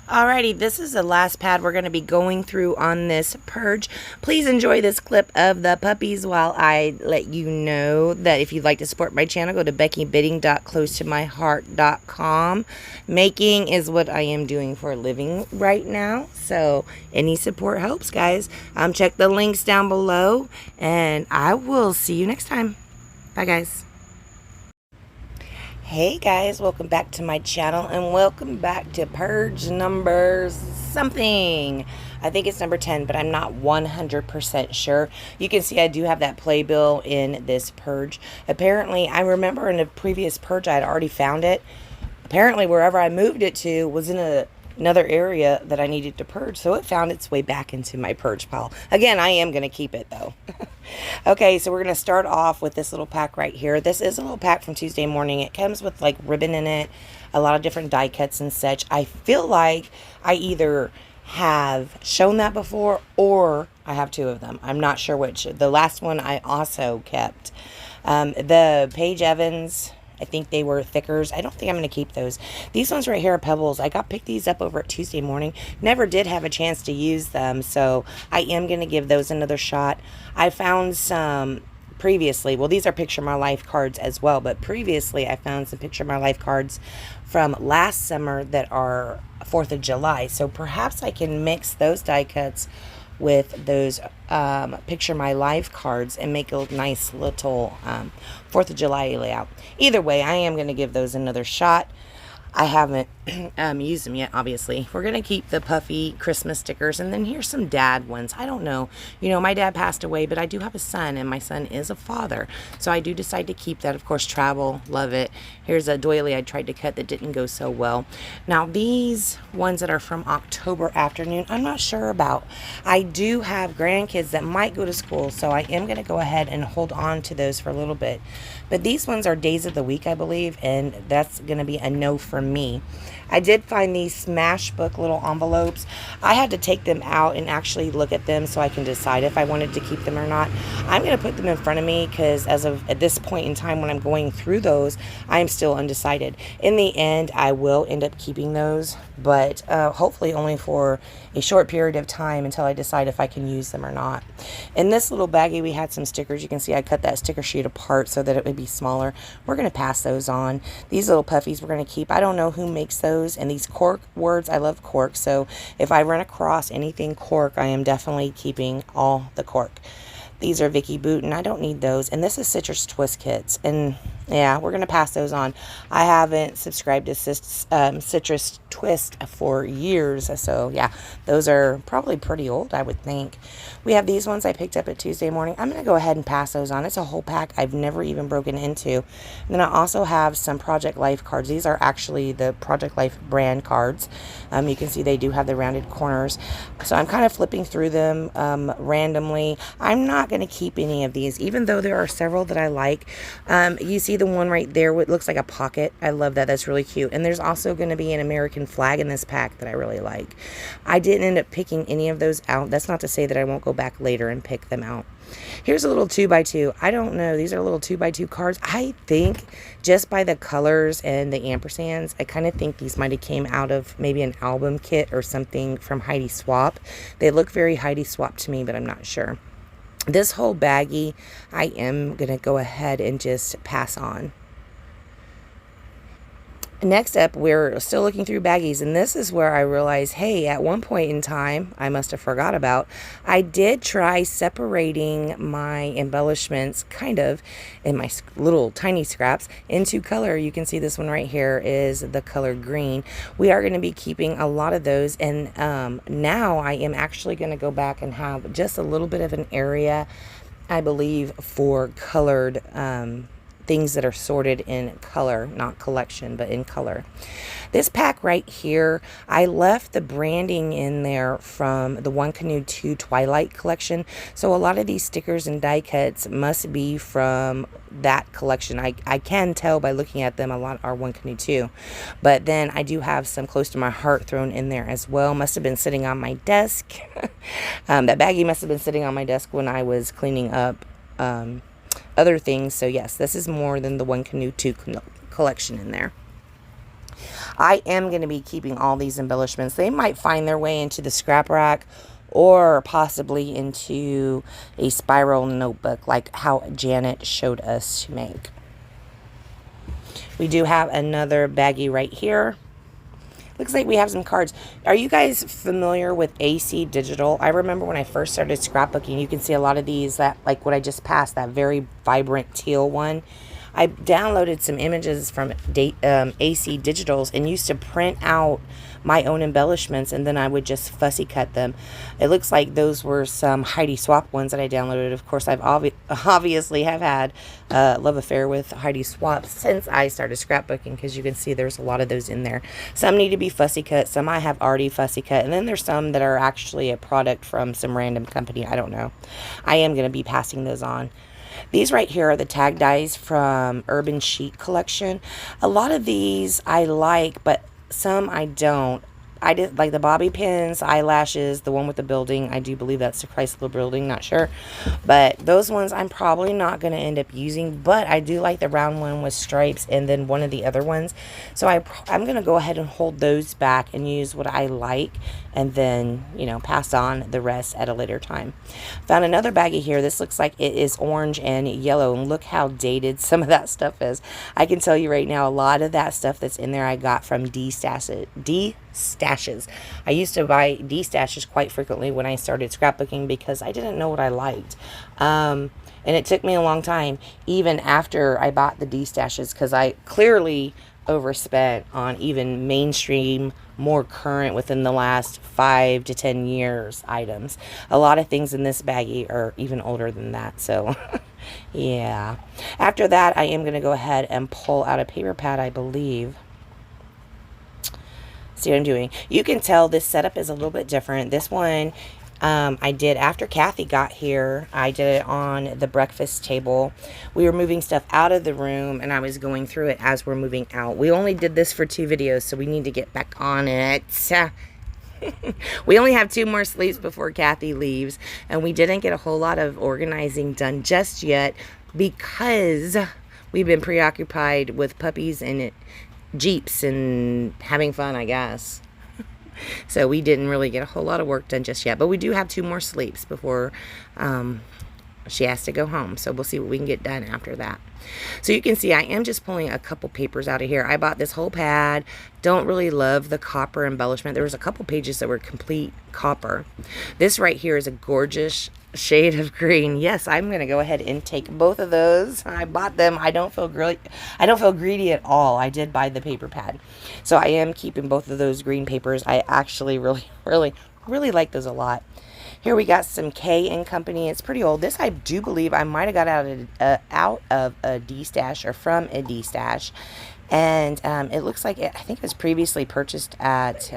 Alrighty, this is the last pad we're going to be going through on this purge. Please enjoy this clip of the puppies while I let you know that if you'd like to support my channel, go to beckybidding.closetomyheart.com. Making is what I am doing for a living right now, so any support helps, guys. Check the links down below, and I will see you next time. Bye, guys. Hey guys, welcome back to my channel and welcome back to purge number something. I think it's number 10, but I'm not 100% sure. You can see I do have that playbill in this purge. Apparently, I remember in a previous purge I had already found it. Apparently, wherever I moved it to was in another area that I needed to purge, so it found its way back into my purge pile. Again, I am going to keep it though. Okay, so we're going to start off with this little pack right here. This is a little pack from Tuesday morning. It comes with like ribbon in it, a lot of different die cuts and such. I feel like I either have shown that before or I have two of them. I'm not sure which. The last one I also kept. The Paige Evans, I think they were thickers. I don't think I'm going to keep those. These ones right here are pebbles. I picked these up over at Tuesday morning. Never did have a chance to use them, so I am going to give those another shot. I found some previously. Well, these are Picture My Life cards as well, but previously I found some Picture My Life cards from last summer that are 4th of July. So perhaps I can mix those die cuts with those Picture My Life cards and make a nice little 4th of July layout. Either way, I am going to give those another shot. I haven't used them yet, obviously. We're going to keep the puffy Christmas stickers, and then here's some dad ones. I don't know. You know, my dad passed away, but I do have a son, and my son is a father. So I do decide to keep that. Of course, travel, love it. Here's a doily I tried to cut that didn't go so well. Now, these ones that are from October afternoon, I'm not sure about. I do have grandkids that might go to school, so I am going to go ahead and hold on to those for a little bit. But these ones are days of the week, I believe, and that's going to be a no for me. I did find these Smashbook little envelopes. I had to take them out and actually look at them so I can decide if I wanted to keep them or not. I'm going to put them in front of me because at this point in time when I'm going through those, I'm still undecided. In the end, I will end up keeping those, but hopefully only for a short period of time until I decide if I can use them or not. In this little baggie, we had some stickers. You can see I cut that sticker sheet apart so that it would be smaller. We're going to pass those on. These little puffies we're going to keep. I don't know who makes those. And these cork words, I love cork. So if I run across anything cork, I am definitely keeping all the cork. These are Vicky Booten. I don't need those. And this is Citrus Twist Kits. And yeah, we're going to pass those on. I haven't subscribed to Citrus Twist for years. So yeah, those are probably pretty old, I would think. We have these ones I picked up at Tuesday morning. I'm going to go ahead and pass those on. It's a whole pack I've never even broken into. And then I also have some Project Life cards. These are actually the Project Life brand cards. You can see they do have the rounded corners. So I'm kind of flipping through them randomly. I'm not going to keep any of these, even though there are several that I like. You see the one right there, it looks like a pocket. I love that. That's really cute. And there's also going to be an American flag in this pack that I really like. I didn't end up picking any of those out. That's not to say that I won't go back later and pick them out. Here's a little 2x2. I don't know. These are little 2x2 cards. I think just by the colors and the ampersands, I kind of think these might have came out of maybe an album kit or something from Heidi Swapp. They look very Heidi Swapp to me, but I'm not sure. This whole baggie, I am going to go ahead and just pass on. Next up, we're still looking through baggies, and this is where I realized, hey, at one point in time, I must have forgot about, I did try separating my embellishments, kind of, in my little tiny scraps, into color. You can see this one right here is the color green. We are going to be keeping a lot of those, and now I am actually going to go back and have just a little bit of an area, I believe, for colored things that are sorted in color, not collection, but in color. This pack right here, I left the branding in there from the One Canoe 2 Twilight collection. So a lot of these stickers and die cuts must be from that collection. I can tell by looking at them, a lot are One Canoe 2. But then I do have some Close to My Heart thrown in there as well. Must have been sitting on my desk. That baggie must have been sitting on my desk when I was cleaning up other things. So yes, this is more than the One Canoe 2 collection in there. I am going to be keeping all these embellishments. They might find their way into the scrap rack or possibly into a spiral notebook like how Janet showed us to make. We do have another baggie right here. Looks like we have some cards. Are you guys familiar with AC Digital? I remember when I first started scrapbooking, you can see a lot of these, that like what I just passed, that very vibrant teal one. I downloaded some images from AC Digitals and used to print out my own embellishments, and then I would just fussy cut them. It looks like those were some Heidi Swapp ones that I downloaded. Of course, I've obviously have had a love affair with Heidi Swapp since I started scrapbooking, because you can see there's a lot of those in there. Some need to be fussy cut, some I have already fussy cut, and then there's some that are actually a product from some random company. I don't know. I am going to be passing those on. These right here are the tag dies from Urban Chic collection. A lot of these I like, but some I don't. I did like the bobby pins, eyelashes, the one with the building. I do believe that's the Chrysler building, not sure. But those ones I'm probably not going to end up using. But I do like the round one with stripes and then one of the other ones. So I'm going to go ahead and hold those back and use what I like. And then, you know, pass on the rest at a later time. Found another baggie here. This looks like it is orange and yellow. And look how dated some of that stuff is. I can tell you right now, a lot of that stuff that's in there I got from D-stashes. I used to buy D-stashes quite frequently when I started scrapbooking because I didn't know what I liked. And it took me a long time, even after I bought the D-stashes, because I clearly overspent on even mainstream, more current within the last 5 to 10 years items. A lot of things in this baggie are even older than that, so yeah. After that, I am going to go ahead and pull out a paper pad, I believe. See what I'm doing? You can tell this setup is a little bit different. This one I did after Kathy got here. I did it on the breakfast table. We were moving stuff out of the room and I was going through it as we're moving out. We only did this for 2 videos, so we need to get back on it. We only have 2 more sleeps before Kathy leaves, and we didn't get a whole lot of organizing done just yet because we've been preoccupied with puppies and Jeeps and having fun, I guess. So we didn't really get a whole lot of work done just yet. But we do have 2 more sleeps before she has to go home. So we'll see what we can get done after that. So you can see I am just pulling a couple papers out of here. I bought this whole pad. Don't really love the copper embellishment. There was a couple pages that were complete copper. This right here is a gorgeous shade of green. Yes, I'm going to go ahead and take both of those. I bought them. I don't feel greedy at all. I did buy the paper pad. So I am keeping both of those green papers. I actually really like those a lot. Here we got some K and Company. It's pretty old. This I do believe I might have got out of a D-stash or from a D-stash. And it looks like I think it was previously purchased at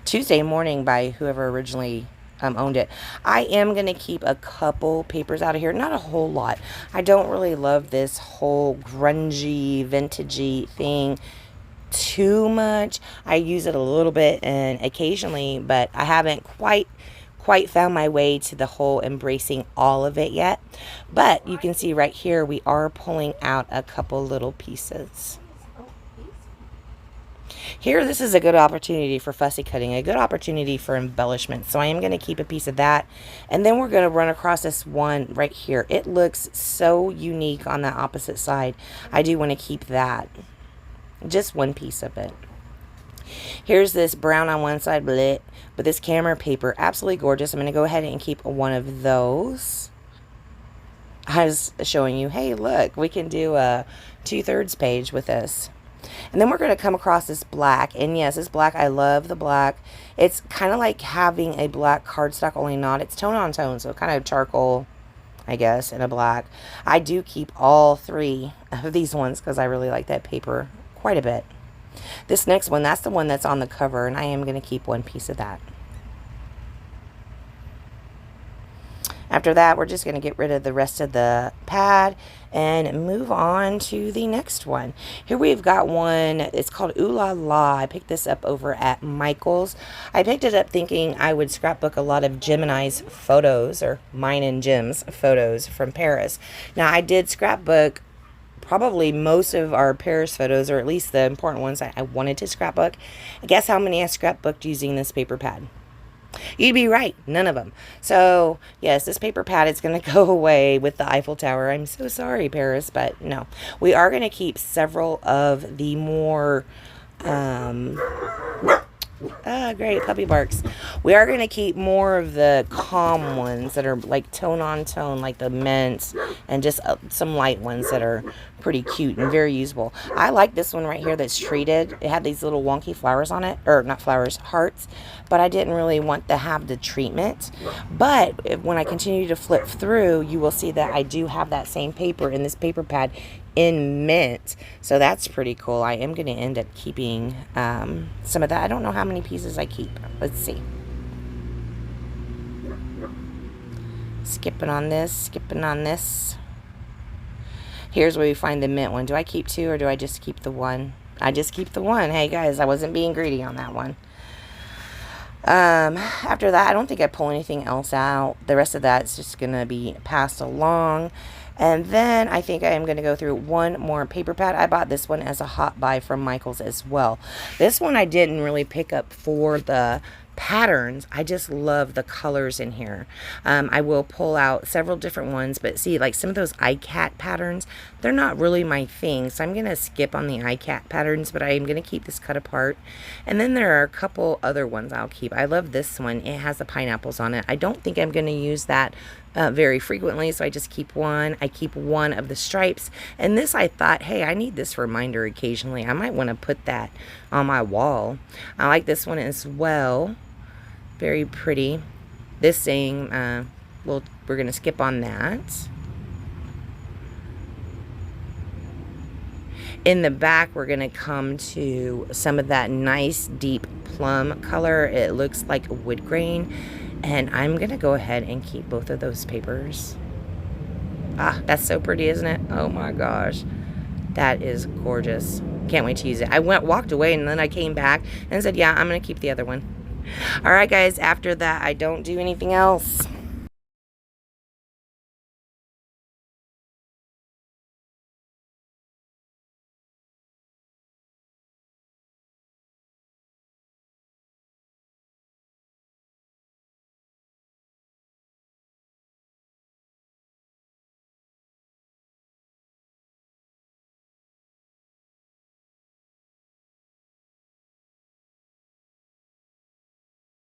Tuesday morning by whoever originally owned it. I am going to keep a couple papers out of here. Not a whole lot. I don't really love this whole grungy, vintagey thing too much. I use it a little bit and occasionally, but I haven't quite found my way to the whole embracing all of it yet. But you can see right here we are pulling out a couple little pieces. Here, this is a good opportunity for fussy cutting, a good opportunity for embellishment. So I am going to keep a piece of that. And then we're going to run across this one right here. It looks so unique on the opposite side. I do want to keep that. Just one piece of it. Here's this brown on one side, but this camera paper, absolutely gorgeous. I'm going to go ahead and keep one of those. I was showing you, hey, look, we can do a 2/3 page with this. And then we're going to come across this black. And yes, this black, I love the black. It's kind of like having a black cardstock, only not. It's tone on tone, so kind of charcoal, I guess, and a black. I do keep all 3 of these ones because I really like that paper quite a bit. This next one, that's the one that's on the cover, and I am going to keep one piece of that. After that, we're just going to get rid of the rest of the pad and move on to the next one. Here we've got one. It's called Ooh La La. I picked this up over at Michael's. I picked it up thinking I would scrapbook a lot of Gemini's photos, or mine and Jim's photos from Paris. Now, I did scrapbook probably most of our Paris photos, or at least the important ones I wanted to scrapbook. Guess how many I scrapbooked using this paper pad? You'd be right, none of them. So yes, this paper pad is going to go away with the Eiffel Tower. I'm so sorry, Paris, but no. We are going to keep several of the more great, puppy barks. We are going to keep more of the calm ones that are like tone on tone, like the mints, and just some light ones that are pretty cute and very usable. I like this one right here that's treated. It had these little wonky flowers on it, or not flowers, hearts, but I didn't really want to have the treatment. But when I continue to flip through, you will see that I do have that same paper in this paper pad in mint, so that's pretty cool. I am going to end up keeping some of that. I don't know how many pieces I keep. Let's see. Skipping on this. Here's where we find the mint one. Do I keep two, or do I just keep the one? I just keep the one. Hey guys, I wasn't being greedy on that one. After that, I don't think I pull anything else out. The rest of that's just going to be passed along. And then I think I am going to go through one more paper pad. I bought this one as a hot buy from Michael's as well. This one I didn't really pick up for the patterns. I just love the colors in here. I will pull out several different ones, but see, like some of those iCat patterns, they're not really my thing, so I'm going to skip on the iCat patterns, but I am going to keep this cut apart. And then there are a couple other ones I'll keep. I love this one. It has the pineapples on it. I don't think I'm going to use that very frequently, so I just keep one. I keep one of the stripes, and this I thought, hey, I need this reminder occasionally. I might want to put that on my wall. I like this one as well. Very pretty. This saying, we're going to skip on that. In the back, we're going to come to some of that nice deep plum color. It looks like wood grain. And I'm going to go ahead and keep both of those papers. Ah, that's so pretty, isn't it? Oh my gosh. That is gorgeous. Can't wait to use it. I walked away, and then I came back and said, yeah, I'm going to keep the other one. All right, guys, after that, I don't do anything else.